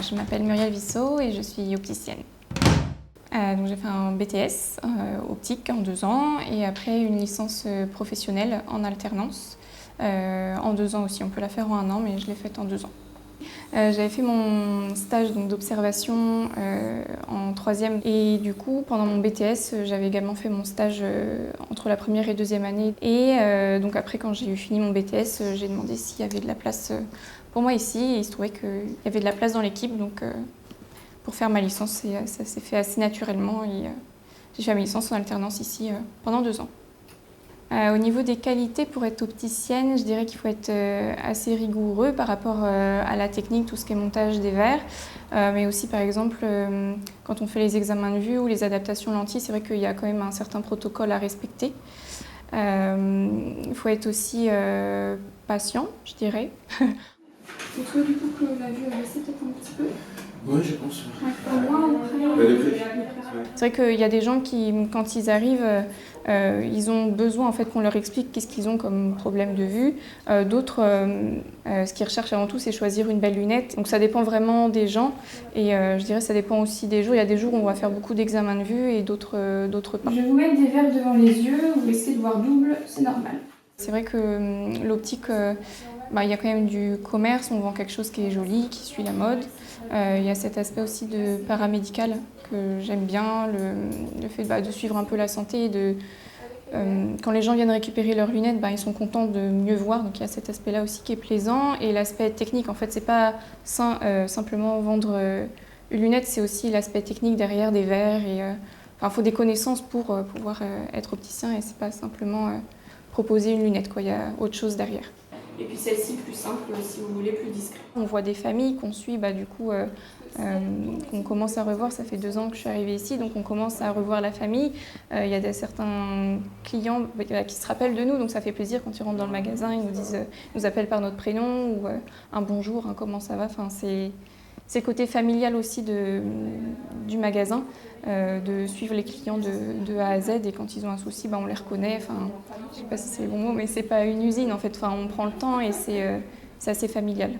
Je m'appelle Muriel Vissot et je suis opticienne. Donc j'ai fait un BTS optique en 2 ans et après une licence professionnelle en alternance en 2 ans aussi. On peut la faire en 1 an, mais je l'ai faite en 2 ans. J'avais fait mon stage d'observation en 3e et du coup pendant mon BTS j'avais également fait mon stage entre la première et 2e année et donc après quand j'ai fini mon BTS j'ai demandé s'il y avait de la place pour moi ici et il se trouvait qu'il y avait de la place dans l'équipe donc pour faire ma licence ça s'est fait assez naturellement et j'ai fait ma licence en alternance ici pendant 2 ans. Au niveau des qualités, pour être opticienne, je dirais qu'il faut être assez rigoureux par rapport à la technique, tout ce qui est montage des verres, mais aussi par exemple quand on fait les examens de vue ou les adaptations lentilles, c'est vrai qu'il y a quand même un certain protocole à respecter. Il faut être aussi patient, je dirais. Tu trouves du coup que la vue a baissé peut-être un petit peu? Oui, je pense. Au moins, C'est vrai qu'il y a des gens qui, quand ils arrivent, ils ont besoin en fait, qu'on leur explique qu'est-ce qu'ils ont comme problème de vue. D'autres, ce qu'ils recherchent avant tout, c'est choisir une belle lunette. Donc ça dépend vraiment des gens et je dirais que ça dépend aussi des jours. Il y a des jours où on va faire beaucoup d'examens de vue et d'autres pas. Je vais vous mettre des verres devant les yeux, vous risquez de voir double, c'est normal. C'est vrai que l'optique, il y a quand même du commerce, on vend quelque chose qui est joli, qui suit la mode. Il y a cet aspect aussi de paramédical que j'aime bien, le fait de suivre un peu la santé. Quand les gens viennent récupérer leurs lunettes, ils sont contents de mieux voir, donc il y a cet aspect-là aussi qui est plaisant. Et l'aspect technique, en fait, c'est pas simplement vendre une lunette, c'est aussi l'aspect technique derrière des verres. Il faut des connaissances pour pouvoir être opticien et c'est pas simplement proposer une lunette, quoi. Il y a autre chose derrière. Et puis celle-ci plus simple, si vous voulez, plus discrète. On voit des familles qu'on suit, qu'on commence à revoir. Ça fait 2 ans que je suis arrivée ici, donc on commence à revoir la famille. Il y a certains clients qui se rappellent de nous, donc ça fait plaisir quand ils rentrent dans le magasin, ils nous appellent par notre prénom ou un bonjour, un comment ça va. C'est le côté familial aussi du magasin, de suivre les clients de A à Z et quand ils ont un souci, on les reconnaît. Je ne sais pas si c'est le bon mot, mais c'est pas une usine en fait. On prend le temps et c'est assez familial.